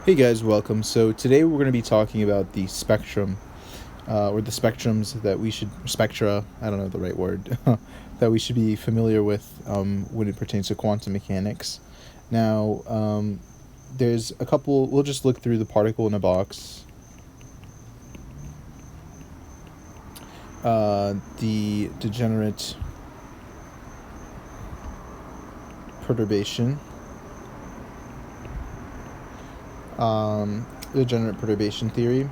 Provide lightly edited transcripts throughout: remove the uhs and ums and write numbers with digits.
Hey guys, welcome. So today we're going to be talking about the spectrum, or the spectrums that we should, spectra, I don't know the right word, that we should be familiar with when it pertains to quantum mechanics. Now, there's a couple, we'll just look through the particle in a box, the degenerate perturbation, the degenerate perturbation theory,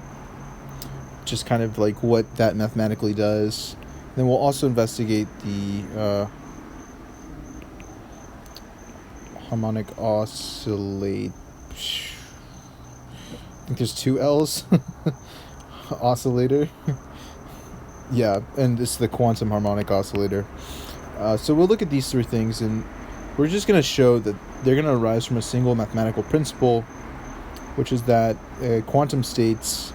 just kind of like what that mathematically does. Then we'll also investigate the harmonic oscillate. I think there's two L's. Oscillator. Yeah, and it's the quantum harmonic oscillator. So we'll look at these three things, and we're just going to show that they're going to arise from a single mathematical principle, which is that quantum states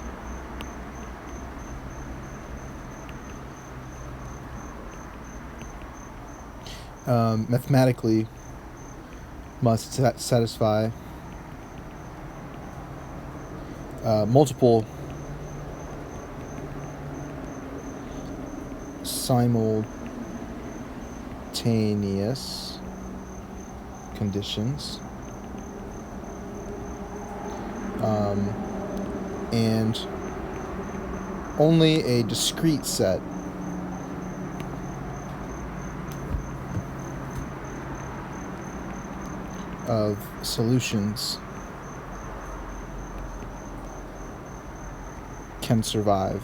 mathematically must satisfy multiple simultaneous conditions, and only a discrete set of solutions can survive.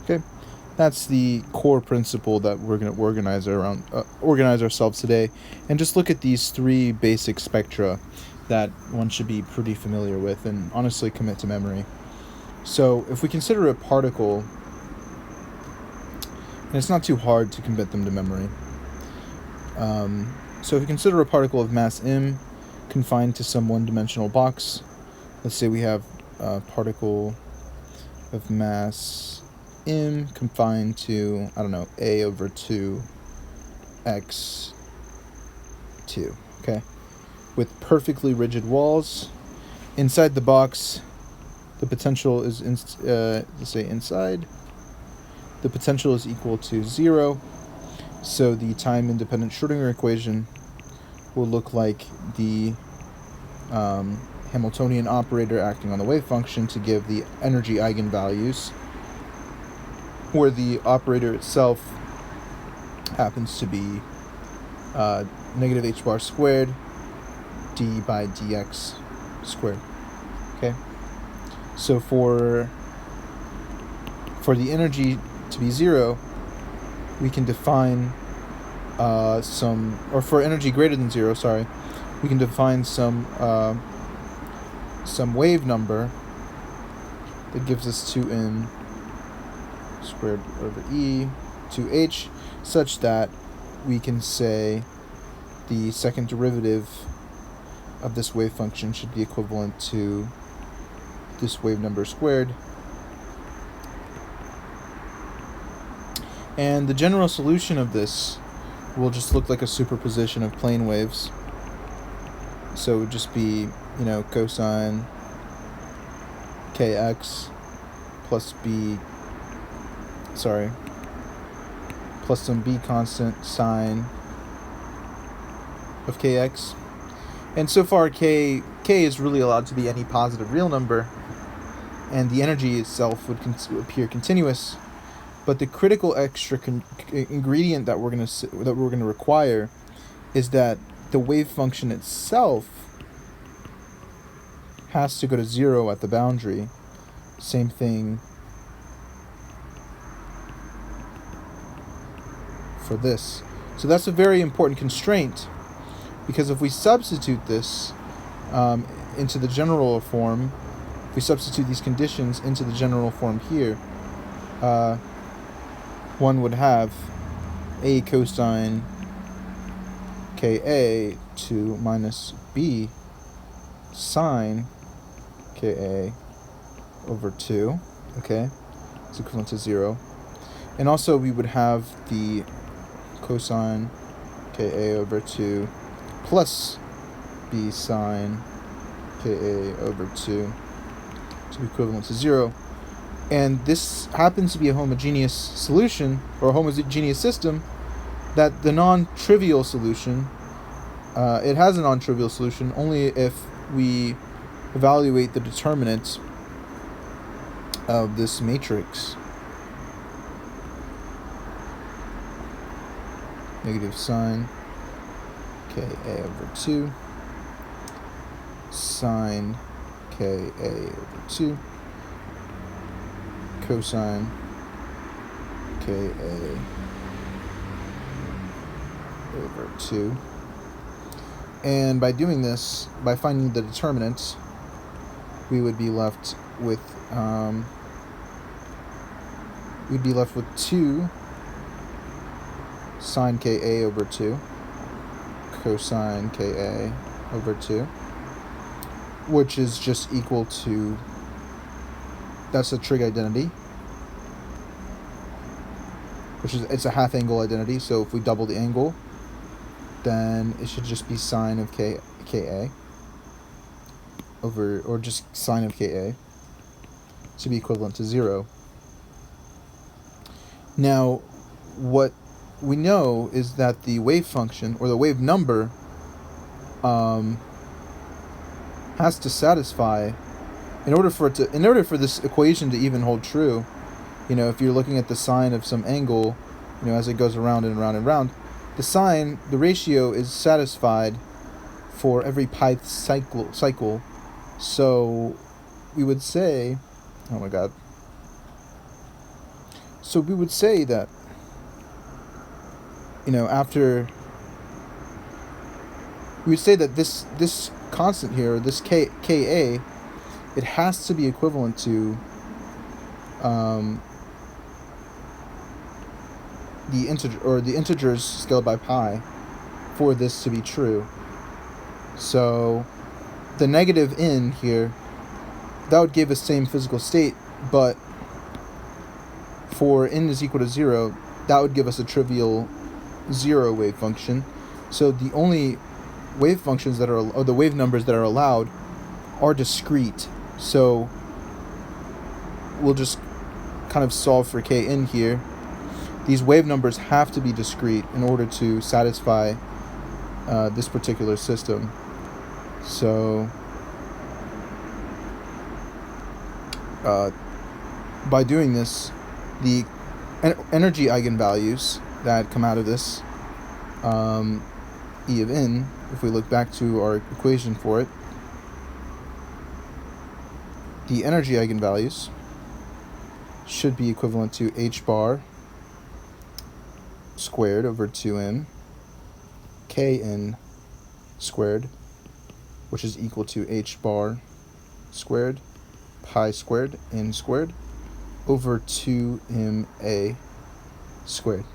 Okay, that's the core principle that we're going to organize ourselves today, and just look at these three basic spectra that one should be pretty familiar with and honestly commit to memory. So if we consider a particle, and it's not too hard to commit them to memory. So if we consider a particle of mass m confined to some one-dimensional box, let's say we have a particle of mass m confined to, I don't know, a over 2 x2, okay? With perfectly rigid walls. Inside the box, the potential is, let's say inside, the potential is equal to 0. So the time-independent Schrödinger equation will look like the Hamiltonian operator acting on the wave function to give the energy eigenvalues, where the operator itself happens to be negative h bar squared d by dx squared. Okay, so for the energy to be 0, we can define for energy greater than 0, we can define some wave number that gives us 2n squared over e to h, such that we can say the second derivative of this wave function should be equivalent to this wave number squared. And the general solution of this will just look like a superposition of plane waves. So it would just be, cosine kx plus some b constant sine of kx. And so far k is really allowed to be any positive real number, and the energy itself would appear continuous. But the critical extra ingredient that we're going to require is that the wave function itself has to go to 0 at the boundary. Same thing for this. So that's a very important constraint, because if we substitute this into the general form, if we substitute these conditions into the general form here, one would have a cosine ka to minus b sine ka over 2, okay? It's equivalent to 0. And also we would have the cosine Ka over 2 plus be sine Ka over 2 to be equivalent to 0. And this happens to be a homogeneous solution, or a homogeneous system, that the non-trivial solution, it has a non-trivial solution only if we evaluate the determinant of this matrix. Negative sine Ka over 2, sine Ka over 2, cosine Ka over 2. And by doing this, by finding the determinants, we would be left with 2 sine Ka over 2 cosine Ka over 2, which is just equal to, that's a trig identity, it's a half angle identity. So if we double the angle, then it should just be sine of Ka over, or just sine of Ka, to be equivalent to 0. Now, what we know is that the wave function, or the wave number, has to satisfy, in order for this equation to even hold true. If you're looking at the sine of some angle, as it goes around and around and around, the ratio is satisfied for every pi cycle. So we would say, oh my god. So we would say that, after, we would say that this constant here, this Ka, it has to be equivalent to the integers scaled by pi for this to be true. So the negative in here, that would give us same physical state, but for n is equal to 0, that would give us a trivial 0 wave function. So the only wave functions that are, or the wave numbers that are allowed, are discrete. So we'll just kind of solve for K in here. These wave numbers have to be discrete in order to satisfy this particular system. So by doing this, the energy eigenvalues that come out of this, E of n, if we look back to our equation for it, the energy eigenvalues should be equivalent to h bar squared over 2m kn squared, which is equal to h bar squared pi squared n squared over 2ma squared.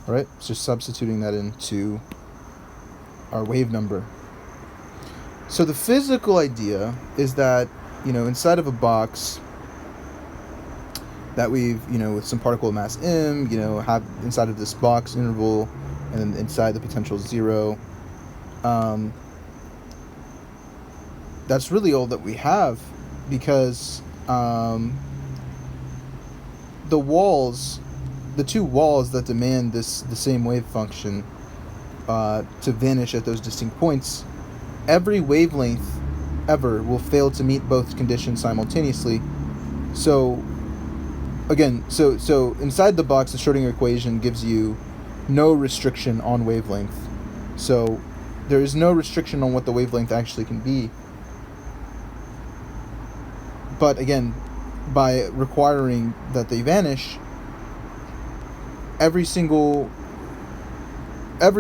Alright, so substituting that into our wave number. So the physical idea is that, inside of a box that we've, with some particle of mass m, have inside of this box interval, and then inside the potential 0, that's really all that we have, because the two walls that demand the same wave function to vanish at those distinct points, every wavelength ever will fail to meet both conditions simultaneously. So again, so inside the box, the Schrödinger equation gives you no restriction on wavelength. So there is no restriction on what the wavelength actually can be. But again, by requiring that they vanish, every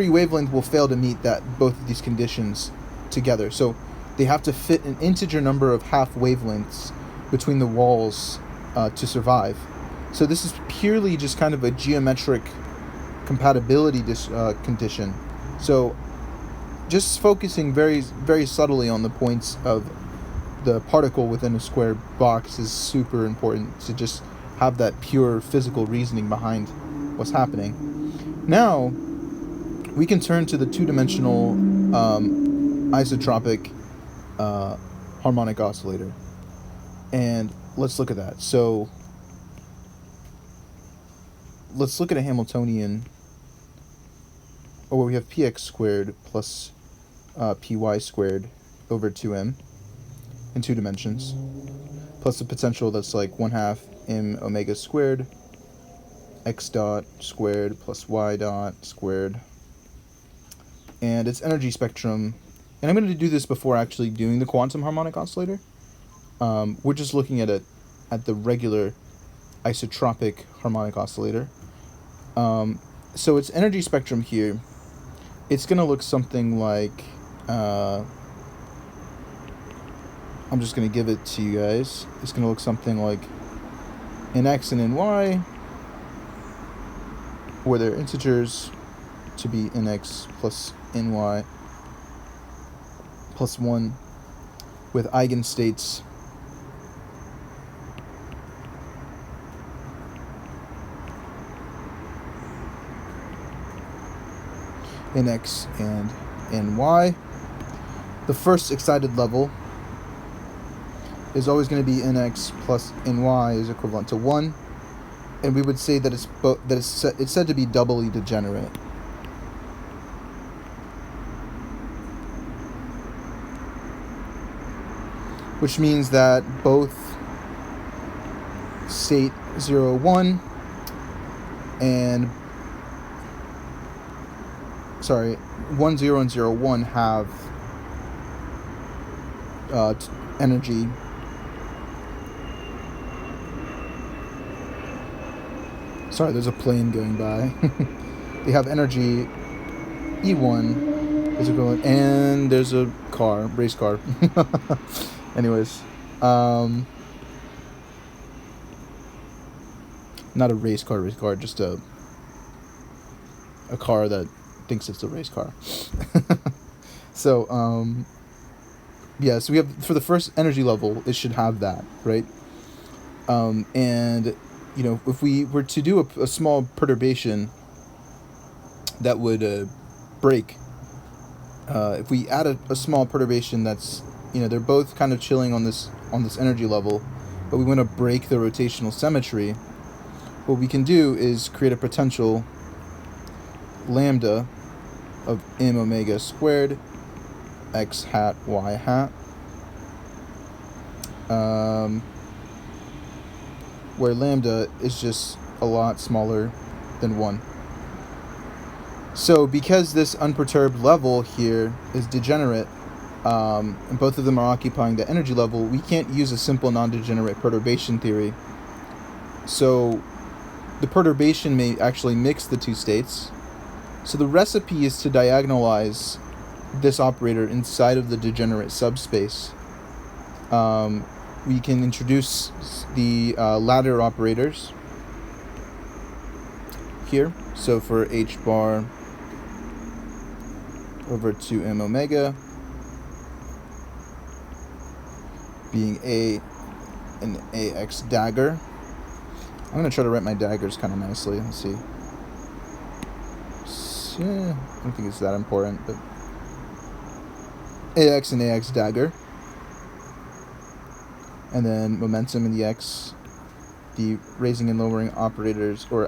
wavelength will fail to meet both of these conditions together. So they have to fit an integer number of half wavelengths between the walls to survive. So this is purely just kind of a geometric compatibility condition. So just focusing very, very subtly on the points of the particle within a square box is super important, to just have that pure physical reasoning behind what's happening. Now we can turn to the two-dimensional isotropic harmonic oscillator. And let's look at that. So let's look at a Hamiltonian. We have px squared plus py squared over 2m in 2 dimensions, plus a potential that's like 1/2 m omega squared x dot squared plus y dot squared. And its energy spectrum, and I'm going to do this before actually doing the quantum harmonic oscillator. We're just looking at it at the regular isotropic harmonic oscillator. So its energy spectrum here, it's going to look something like, I'm just going to give it to you guys. It's going to look something like in x and in y, where they're integers, to be in x plus in y plus 1, with eigenstates in x and in y. The first excited level is always going to be in x plus in y is equivalent to 1, and we would say that it's said to be doubly degenerate. Which means that both state 0, 1 and 1, 0 and 0, 1 have energy there's a plane going by. They have energy E1 is equivalent, and there's a race car. Anyways, not a race car, just a car that thinks it's a race car. So, so we have, for the first energy level, it should have that, right? And, if we were to do a small perturbation that would break, if we add a small perturbation that's, they're both kind of chilling on this energy level, but we want to break the rotational symmetry, what we can do is create a potential lambda of m omega squared x hat y hat, where lambda is just a lot smaller than 1. So because this unperturbed level here is degenerate, and both of them are occupying the energy level, we can't use a simple non-degenerate perturbation theory. So the perturbation may actually mix the two states. So the recipe is to diagonalize this operator inside of the degenerate subspace. We can introduce the ladder operators here. So for h bar over 2m omega being an ax dagger. I'm going to try to write my daggers kind of nicely. Let's see. I don't think it's that important, but ax and ax dagger. And then momentum in the x, the raising and lowering operators, or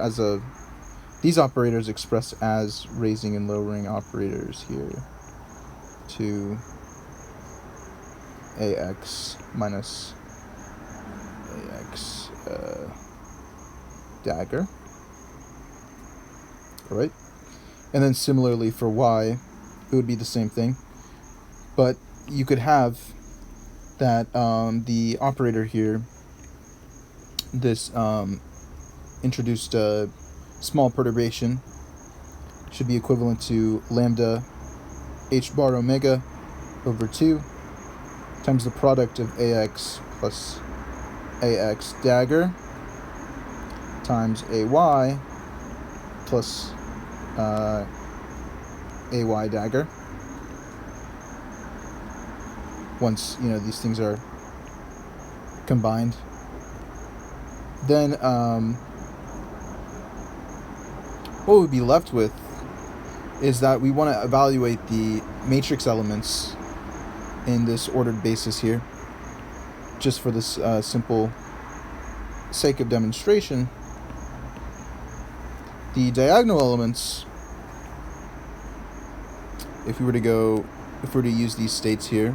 these operators expressed as raising and lowering operators here, to ax minus ax dagger. All right. And then similarly for y, it would be the same thing. But you could have that the operator here, this introduced small perturbation, should be equivalent to lambda h bar omega over 2 times the product of ax plus ax dagger times ay plus ay dagger. Once these things are combined, then what we'd be left with is that we want to evaluate the matrix elements in this ordered basis here, just for this simple sake of demonstration. The diagonal elements, if we were to use these states here,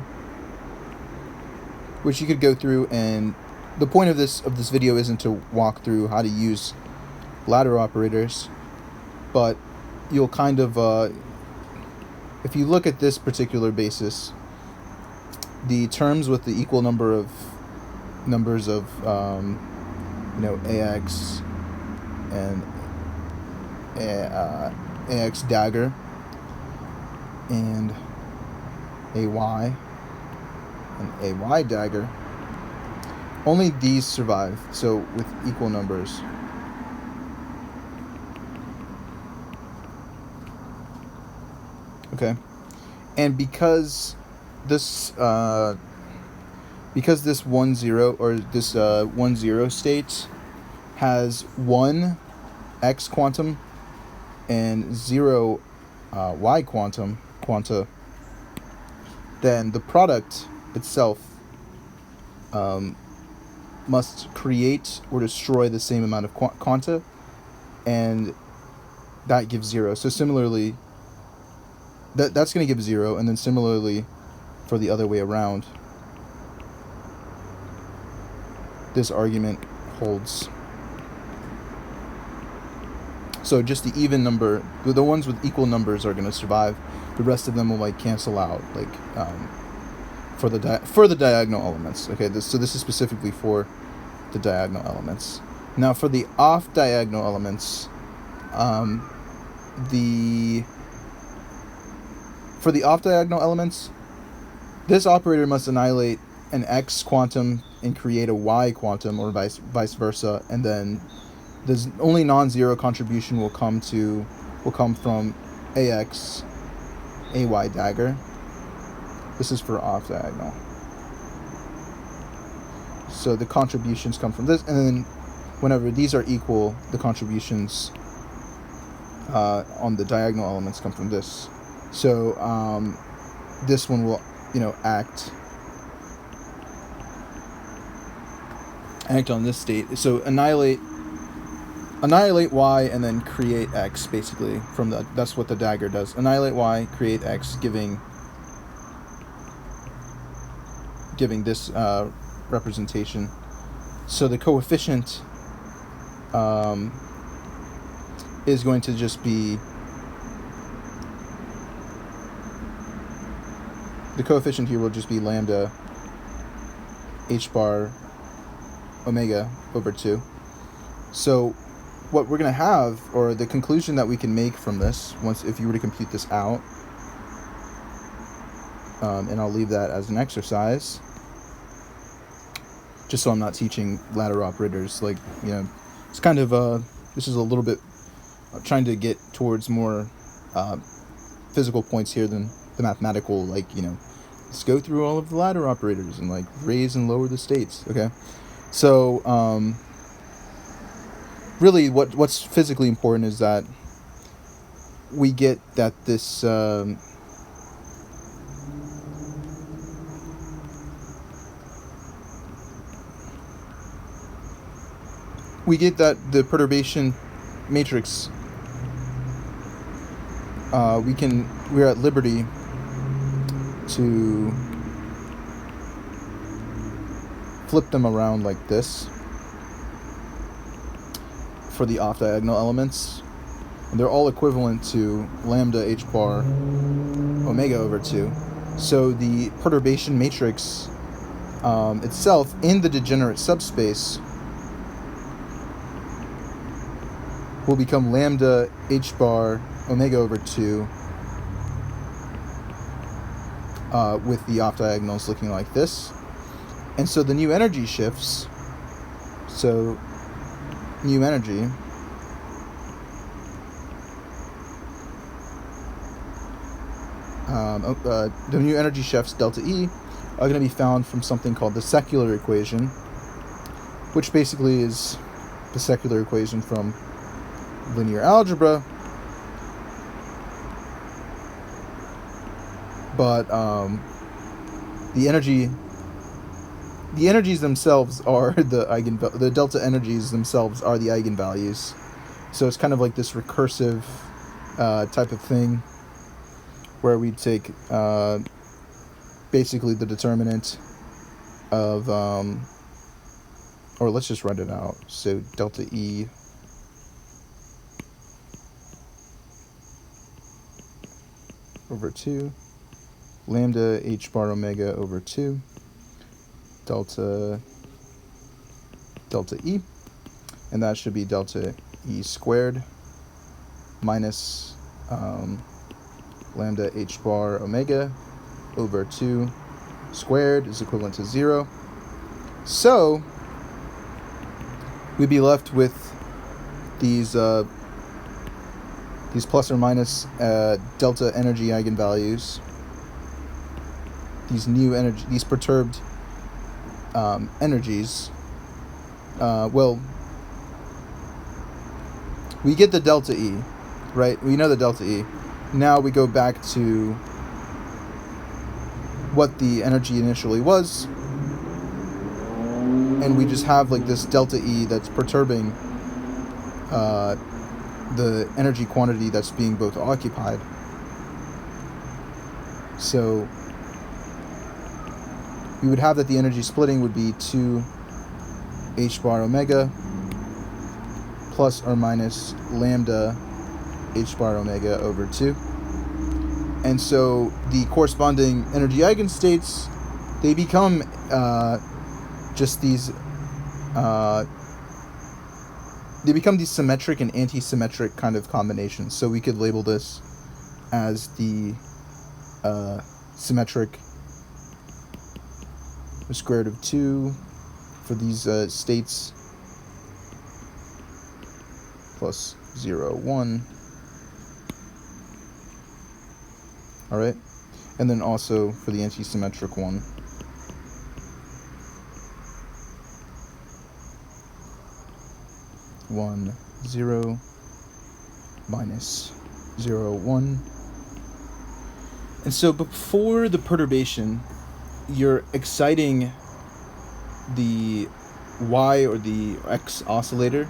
which you could go through, and the point of this video isn't to walk through how to use ladder operators, but you'll kind of, if you look at this particular basis, the terms with the equal number of numbers of AX and AX dagger and AY and AY dagger, only these survive, so with equal numbers. Okay, and because this 1-0 or this 1-0 state has 1 X quantum and 0 Y quanta, then the product itself must create or destroy the same amount of quanta, and that gives 0. So similarly, that's going to give 0, and then similarly for the other way around, this argument holds. So just the even number, the ones with equal numbers are going to survive. The rest of them will cancel out, for the diagonal elements. Okay, so this is specifically for the diagonal elements. Now for the off diagonal elements, for the off diagonal elements, this operator must annihilate an X quantum and create a Y quantum, or vice versa, and then the only non-zero contribution will come from AX AY dagger. This is for off diagonal. So the contributions come from this, and then whenever these are equal, the contributions on the diagonal elements come from this. So this one will act on this state. So annihilate Y and then create X, basically. That's what the dagger does. Annihilate Y, create X, giving this representation. So the coefficient is going to just be, the coefficient here will just be lambda h bar omega over 2. So what we're going to have, or the conclusion that we can make from this, if you were to compute this out, and I'll leave that as an exercise, just so I'm not teaching ladder operators, it's kind of, this is a little bit trying to get towards more physical points here than the mathematical, let's go through all of the ladder operators and raise and lower the states. Okay, so really what's physically important is that we get that this the perturbation matrix, we're at liberty to flip them around like this for the off diagonal elements, and they're all equivalent to lambda h bar omega over 2. So the perturbation matrix itself in the degenerate subspace will become lambda h bar omega over 2 with the off diagonals looking like this. And so the new energy shifts. So new energy the new energy shifts delta E are going to be found from something called the secular equation, which basically is the secular equation from linear algebra, but the energies themselves are the delta energies themselves are the eigenvalues. So it's kind of like this recursive type of thing where we take basically the determinant of or let's just write it out. So delta E over 2 lambda h bar omega over 2 delta E, and that should be delta E squared minus lambda h bar omega over 2 squared is equivalent to 0. So we'd be left with these plus or minus delta energy eigenvalues, these perturbed energies. Well, we get the delta E, right? We know the delta E. Now we go back to what the energy initially was, and we just have like this delta E that's perturbing the energy quantity that's being both occupied. So we would have that the energy splitting would be 2 h bar omega plus or minus lambda h bar omega over 2. And so the corresponding energy eigenstates, they become just these symmetric and anti-symmetric kind of combinations. So we could label this as the symmetric square root of 2 for these states plus 0, 1. All right, and then also for the anti-symmetric one, 1, 0 minus 0, 1. And so before the perturbation, you're exciting the Y or the X oscillator,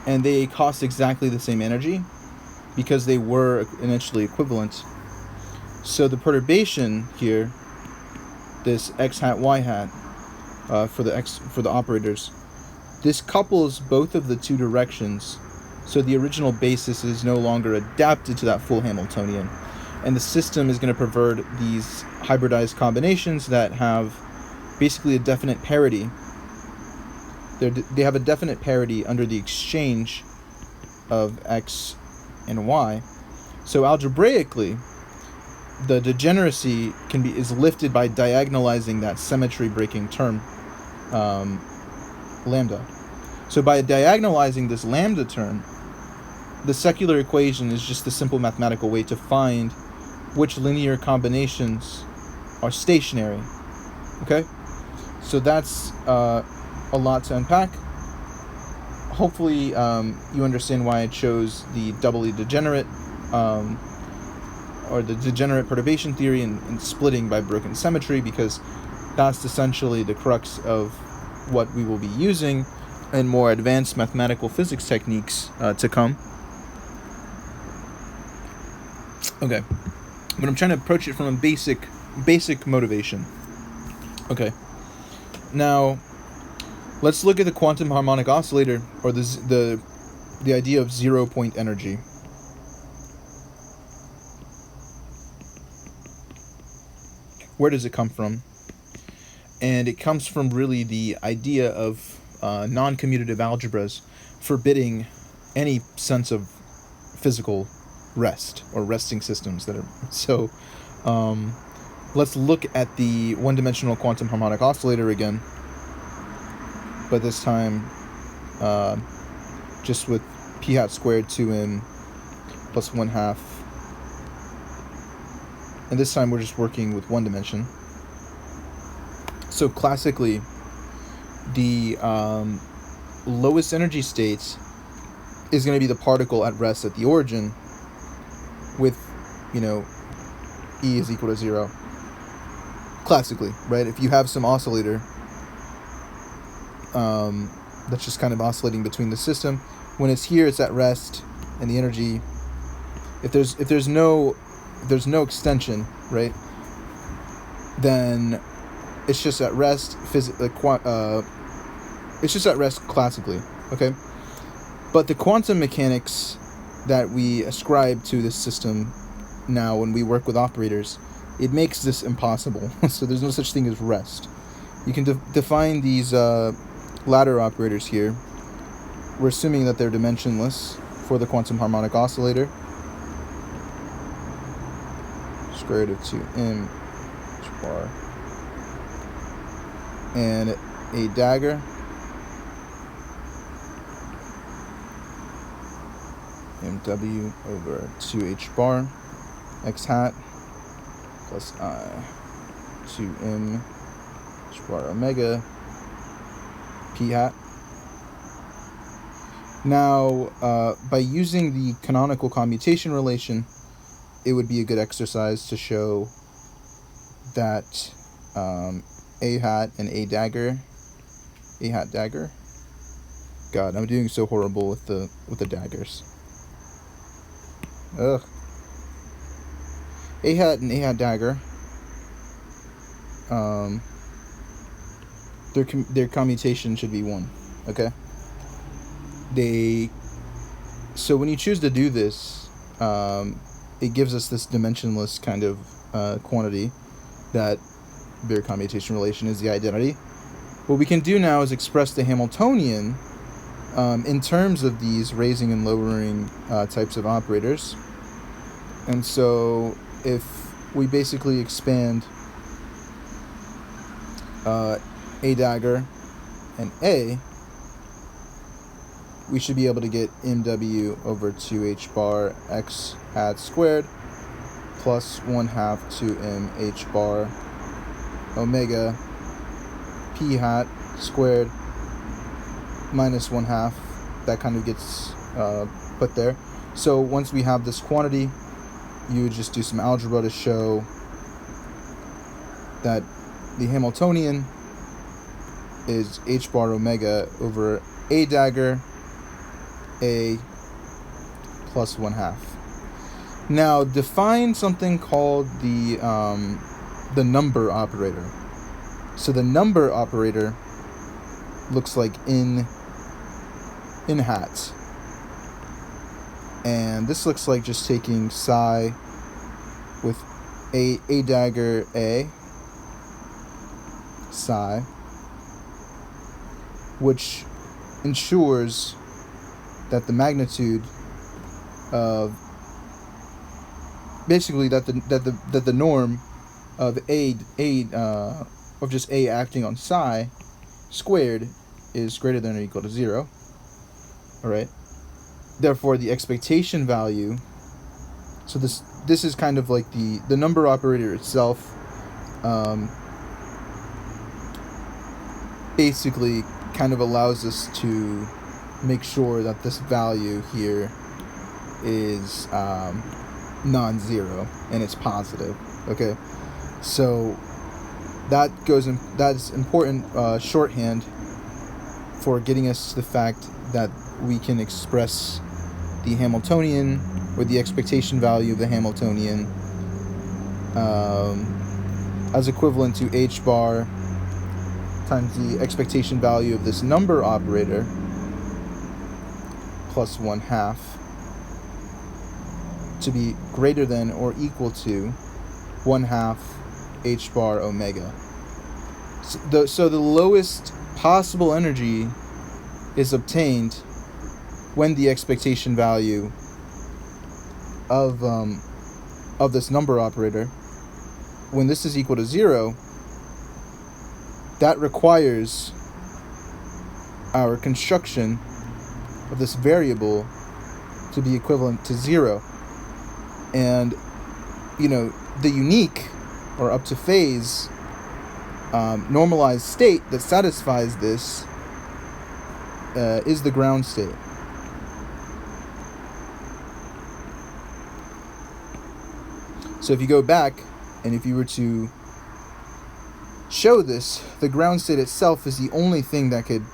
and they cost exactly the same energy because they were initially equivalent. So the perturbation here, this X hat Y hat for the operators, this couples both of the two directions. So the original basis is no longer adapted to that full Hamiltonian, and the system is going to pervert these hybridized combinations that have basically a definite parity. They have a definite parity under the exchange of X and Y. So algebraically, the degeneracy is lifted by diagonalizing that symmetry breaking term, lambda. So by diagonalizing this lambda term, the secular equation is just a simple mathematical way to find which linear combinations are stationary. Okay? So that's a lot to unpack. Hopefully you understand why I chose the doubly degenerate or the degenerate perturbation theory and splitting by broken symmetry, because that's essentially the crux of what we will be using in more advanced mathematical physics techniques to come. Okay, but I'm trying to approach it from a basic motivation. Okay, now let's look at the quantum harmonic oscillator, or the idea of 0-point energy. Where does it come from? And it comes from really the idea of non-commutative algebras forbidding any sense of physical rest or resting systems that are so. Let's look at the one-dimensional quantum harmonic oscillator again, but this time just with p hat squared 2n plus 1/2. And this time we're just working with one dimension. So classically, the lowest energy state is going to be the particle at rest at the origin with, E is equal to 0. classically, right? If you have some oscillator that's just kind of oscillating between the system, when it's here, it's at rest, and the energy, if there's no extension, right, then it's just at rest. It's just at rest classically, okay. But the quantum mechanics that we ascribe to this system now, when we work with operators, it makes this impossible. So there's no such thing as rest. You can define these ladder operators here. We're assuming that they're dimensionless for the quantum harmonic oscillator. Square root of 2m h bar. And a dagger. mw over 2h bar x hat plus I 2m h bar omega p hat. Now, by using the canonical commutation relation, it would be a good exercise to show that a hat and a hat dagger. God, I'm doing so horrible with the daggers. Ugh. A hat and a hat dagger. Their commutation should be 1. Okay. So when you choose to do this, it gives us this dimensionless kind of quantity that their commutation relation is the identity. What we can do now is express the Hamiltonian in terms of these raising and lowering types of operators. And so if we basically expand a dagger and a, we should be able to get mw over 2h bar x hat squared plus 1/2 2m h bar omega p hat squared minus 1/2. That kind of gets put there. So once we have this quantity, you would just do some algebra to show that the Hamiltonian is h bar omega over a dagger a plus 1/2. Now define something called the number operator. So the number operator looks like in hats. And this looks like just taking psi with a dagger a psi, which ensures that the magnitude of basically that the norm of of just a acting on psi squared is greater than or equal to 0. All right. Therefore, the expectation value. So this is kind of like the number operator itself. Basically, kind of allows us to make sure that this value here is non-zero and it's positive. Okay, so that's important shorthand for getting us to the fact that we can express the Hamiltonian, or the expectation value of the Hamiltonian, as equivalent to h bar times the expectation value of this number operator plus 1/2 to be greater than or equal to 1/2 h bar omega. So the lowest possible energy is obtained when the expectation value of this number operator, when this is equal to 0, that requires our construction of this variable to be equivalent to 0. And, the unique or up to phase normalized state that satisfies this is the ground state. So if you go back, and if you were to show this, the ground state itself is the only thing that could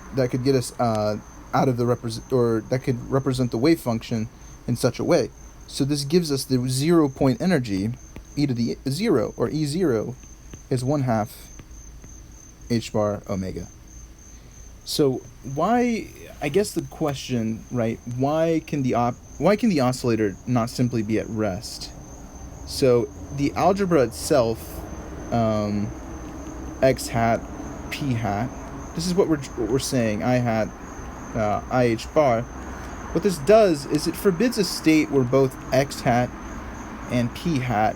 get us out of the that could represent the wave function in such a way. So this gives us the 0 point energy, e to the 0, or E0, is 1/2 h bar omega. So why? I guess the question, right? Why can the oscillator not simply be at rest? So the algebra itself, x hat, p hat. This is what we're saying. I hat, ih bar. What this does is it forbids a state where both x hat and p hat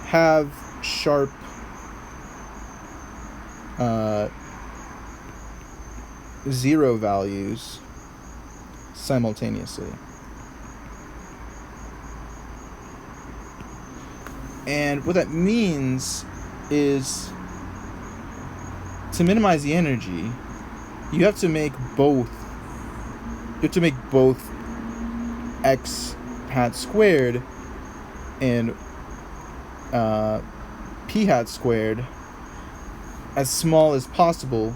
have sharp zero values simultaneously. And what that means is, to minimize the energy, you have to make both x hat squared and p hat squared as small as possible.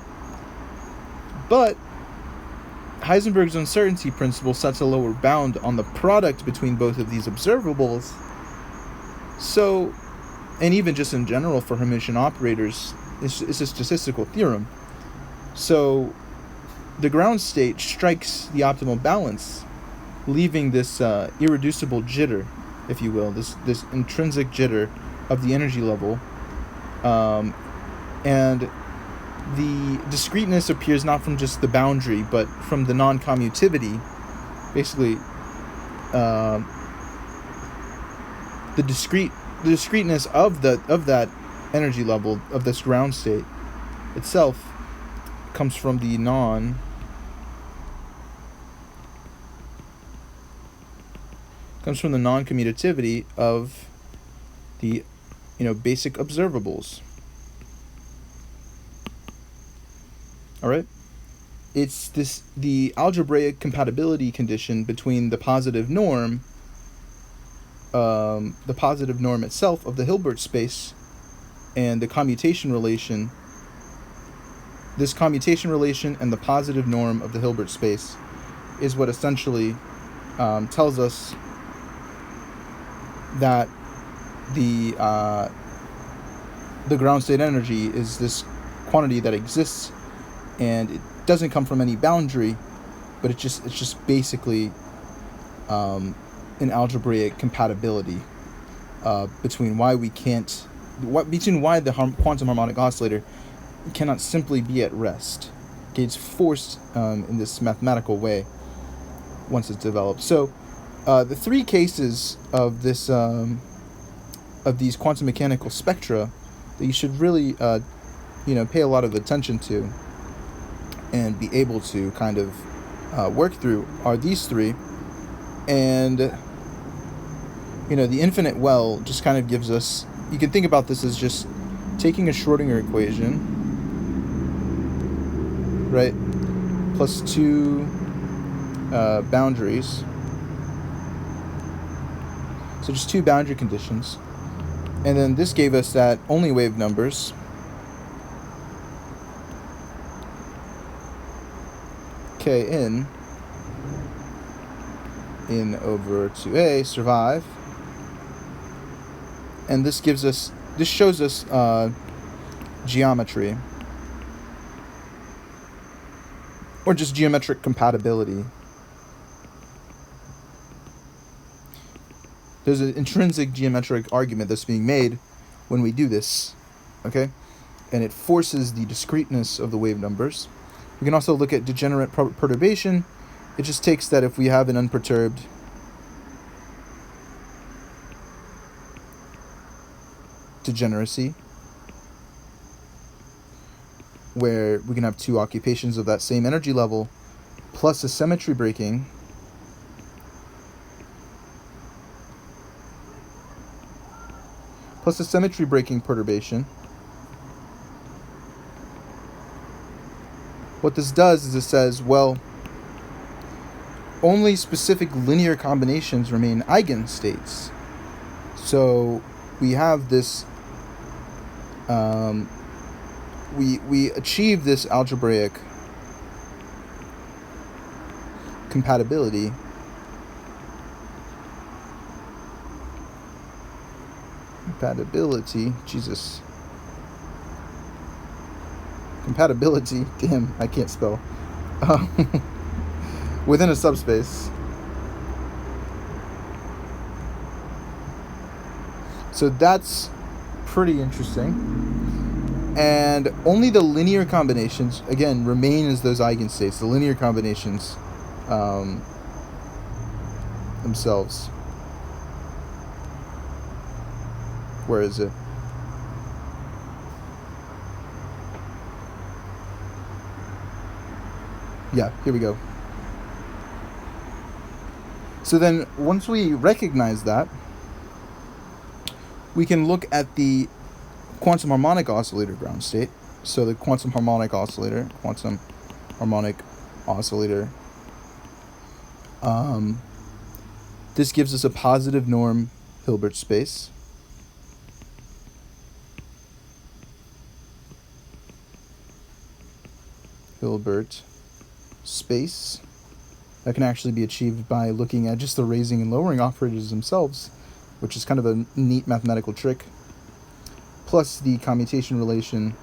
But Heisenberg's uncertainty principle sets a lower bound on the product between both of these observables. So, and even just in general for Hermitian operators, it's a statistical theorem. So the ground state strikes the optimal balance, leaving this irreducible jitter, if you will, this intrinsic jitter of the energy level, and the discreteness appears not from just the boundary, but from the non-commutivity. Basically, the discreteness of that energy level of this ground state itself comes from the non-commutativity of the basic observables. All right, it's the algebraic compatibility condition between the positive norm itself of the Hilbert space and the commutation relation. This commutation relation and the positive norm of the Hilbert space is what essentially tells us that the ground state energy is this quantity that exists, and it doesn't come from any boundary, but it's just basically an algebraic compatibility between why the quantum harmonic oscillator cannot simply be at rest. Okay, it's forced in this mathematical way once it's developed. So the three cases of this of these quantum mechanical spectra that you should really pay a lot of attention to and be able to kind of work through are these three. And the infinite well just kind of gives us, you can think about this as just taking a Schrödinger equation, right, plus two boundaries. So just two boundary conditions. And then this gave us that only wave numbers. K in over 2a survive. And this shows us geometry, or just geometric compatibility. There's an intrinsic geometric argument that's being made when we do this, okay? And it forces the discreteness of the wave numbers. We can also look at degenerate perturbation. It just takes that if we have an unperturbed degeneracy, where we can have two occupations of that same energy level, plus a symmetry breaking, perturbation. What this does is it says, well, only specific linear combinations remain eigenstates. So we have this we achieve this algebraic compatibility Jesus. Compatibility, damn, I can't spell. Within a subspace. So that's pretty interesting. And only the linear combinations, again, remain as those eigenstates. The linear combinations themselves. Where is it? Yeah, here we go. So then, once we recognize that, we can look at the quantum harmonic oscillator ground state. So the quantum harmonic oscillator, this gives us a positive norm Hilbert space. That can actually be achieved by looking at just the raising and lowering operators themselves, which is kind of a neat mathematical trick, plus the commutation relation,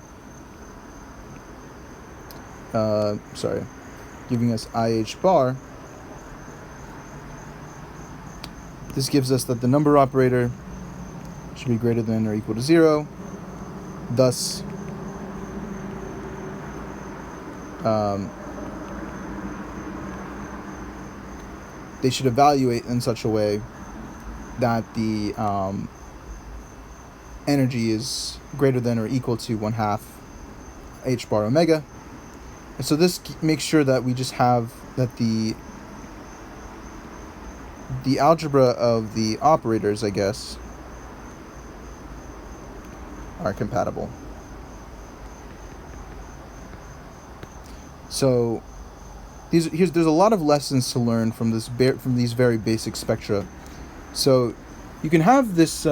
giving us IH bar. This gives us that the number operator should be greater than or equal to 0, thus they should evaluate in such a way that the energy is greater than or equal to 1/2 h bar omega. And so this makes sure that we just have that the algebra of the operators, I guess, are compatible. So there's a lot of lessons to learn from these very basic spectra. So you can have this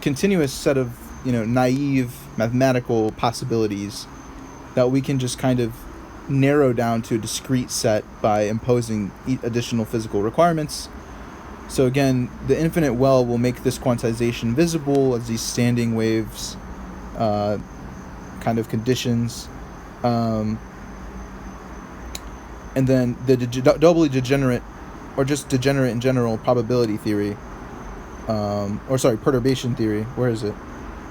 continuous set of naive mathematical possibilities that we can just kind of narrow down to a discrete set by imposing additional physical requirements. So again, the infinite well will make this quantization visible as these standing waves kind of conditions. And then the doubly degenerate, or just degenerate in general, probability theory, perturbation theory. Where is it?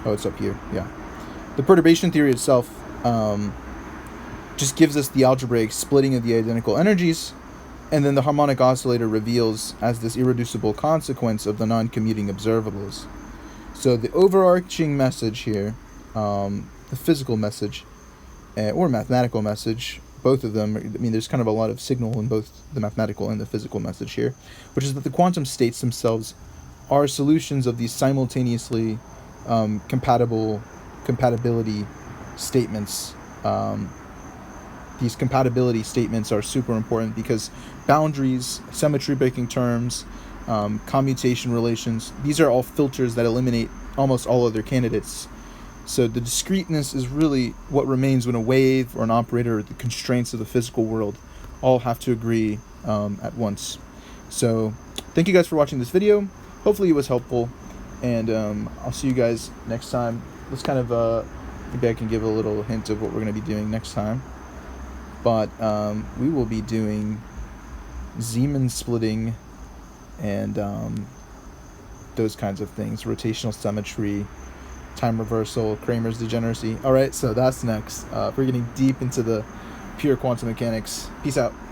Oh, it's up here. Yeah. The perturbation theory itself just gives us the algebraic splitting of the identical energies, and then the harmonic oscillator reveals as this irreducible consequence of the non-commuting observables. So the overarching message here, the physical message, or mathematical message, both of them, I mean, there's kind of a lot of signal in both the mathematical and the physical message here, which is that the quantum states themselves are solutions of these simultaneously compatibility statements. These compatibility statements are super important because boundaries, symmetry breaking terms, commutation relations, these are all filters that eliminate almost all other candidates. So the discreteness is really what remains when a wave or an operator or the constraints of the physical world all have to agree at once. So thank you guys for watching this video. Hopefully it was helpful, and I'll see you guys next time. Let's kind of, maybe I can give a little hint of what we're going to be doing next time. But we will be doing Zeeman splitting and those kinds of things, rotational symmetry, time reversal, Kramer's degeneracy. All right, so that's next. We're getting deep into the pure quantum mechanics. Peace out.